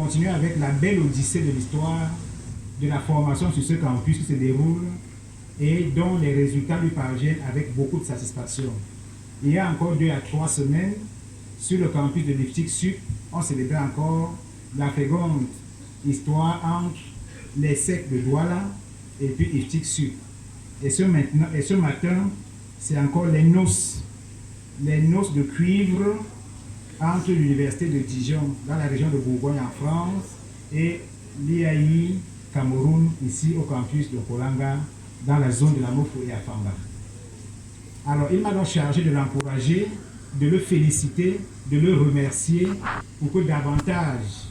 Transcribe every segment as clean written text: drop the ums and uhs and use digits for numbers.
continuer avec la belle odyssée de l'histoire de la formation sur ce campus qui se déroule et dont les résultats lui parviennent avec beaucoup de satisfaction. Il y a encore 2 à 3 semaines, sur le campus de l'IFTIC Sud, on célébrait encore la féconde histoire entre les sectes de Douala et puis IFTIC Sud. Et ce matin, c'est encore les noces de cuivre entre l'université de Dijon, dans la région de Bourgogne en France, et l'IAI Cameroun, ici au campus de Kolanga, dans la zone de la Mofo et Afamba. Alors, il m'a donc chargé de l'encourager, de le féliciter, de le remercier pour que davantage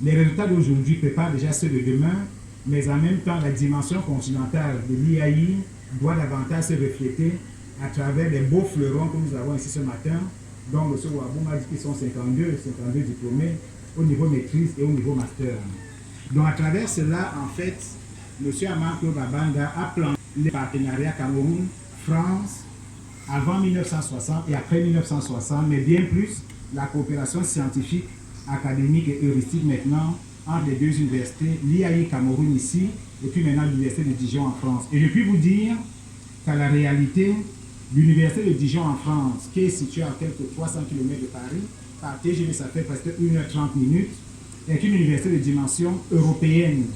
les résultats d'aujourd'hui préparent déjà ceux de demain, mais en même temps, la dimension continentale de l'IAI doit davantage se refléter à travers les beaux fleurons que nous avons ici ce matin, dont M. Wabou m'a dit qu'ils sont 52 diplômés au niveau maîtrise et au niveau master. Donc à travers cela, en fait, M. Amanko Babanga a planté les partenariats Cameroun-France avant 1960 et après 1960, mais bien plus la coopération scientifique, académique et heuristique maintenant entre les 2 universités, l'IAI Cameroun ici et puis maintenant l'université de Dijon en France. Et je puis vous dire qu'à la réalité, l'université de Dijon en France, qui est située à quelques 300 km de Paris, par TGV ça fait presque 1h30, est une université de dimension européenne.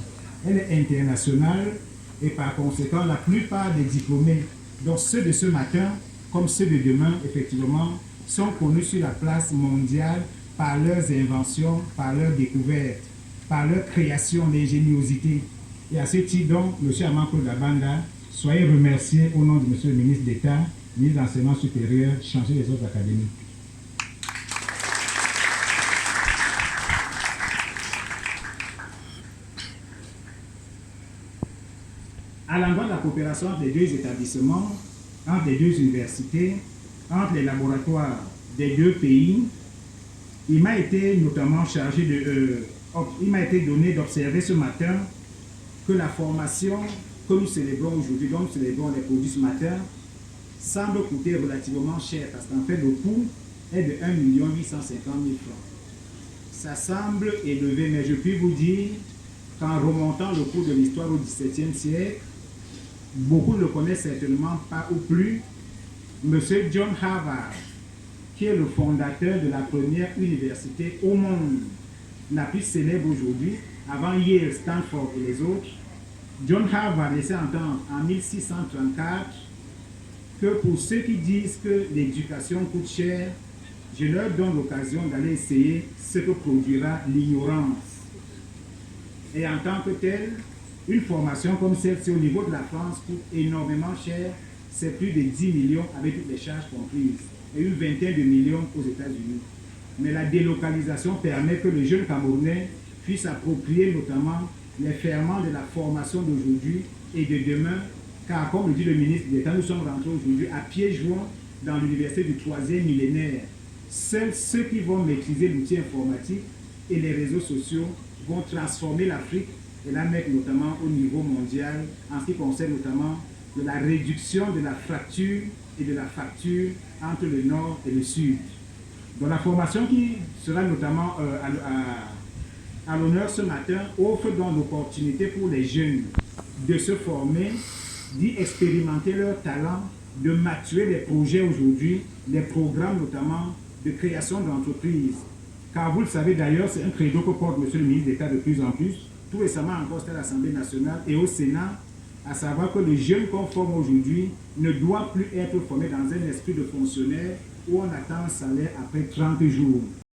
Elle est internationale et par conséquent, la plupart des diplômés, donc ceux de ce matin comme ceux de demain, effectivement, sont connus sur la place mondiale par leurs inventions, par leurs découvertes, par leur création d'ingéniosité. Et à ce titre, donc, M. Amanko Babanga, soyez remerciés au nom de M. le ministre d'État, ministre de l'Enseignement supérieur, chargé des autres académies. À l'endroit de la coopération entre les 2 établissements, entre les 2 universités, entre les laboratoires des 2 pays, il m'a été notamment chargé de... il m'a été donné d'observer ce matin que la formation que nous célébrons aujourd'hui, dont nous célébrons les produits ce matin, semble coûter relativement cher parce qu'en fait le coût est de 1 850 000 francs. Ça semble élevé, mais je puis vous dire qu'en remontant le cours de l'histoire au XVIIe siècle, beaucoup ne le connaissent certainement pas ou plus, M. John Harvard, qui est le fondateur de la première université au monde, la plus célèbre aujourd'hui, avant Yale, Stanford et les autres. John Harvard laissait entendre en 1634 que pour ceux qui disent que l'éducation coûte cher, je leur donne l'occasion d'aller essayer ce que produira l'ignorance. Et en tant que tel, une formation comme celle-ci au niveau de la France coûte énormément cher, c'est plus de 10 millions avec toutes les charges comprises, et une vingtaine de millions aux États-Unis. Mais la délocalisation permet que le jeune Camerounais puisse approprier notamment les ferments de la formation d'aujourd'hui et de demain, car comme le dit le ministre d'État, nous sommes rentrés aujourd'hui à pieds joints dans l'université du 3e millénaire. Seuls ceux qui vont maîtriser l'outil informatique et les réseaux sociaux vont transformer l'Afrique et la mettre notamment au niveau mondial en ce qui concerne notamment de la réduction de la fracture et de la fracture entre le Nord et le Sud. Donc la formation qui sera notamment à l'honneur ce matin offre donc l'opportunité pour les jeunes de se former, d'y expérimenter leur talent, de maturer les projets aujourd'hui, les programmes notamment de création d'entreprises. Car vous le savez d'ailleurs, c'est un credo que porte M. le ministre d'État de plus en plus. Tout récemment encore, c'était à l'Assemblée nationale et au Sénat, à savoir que le jeune qu'on forme aujourd'hui ne doit plus être formé dans un esprit de fonctionnaire où on attend un salaire après 30 jours.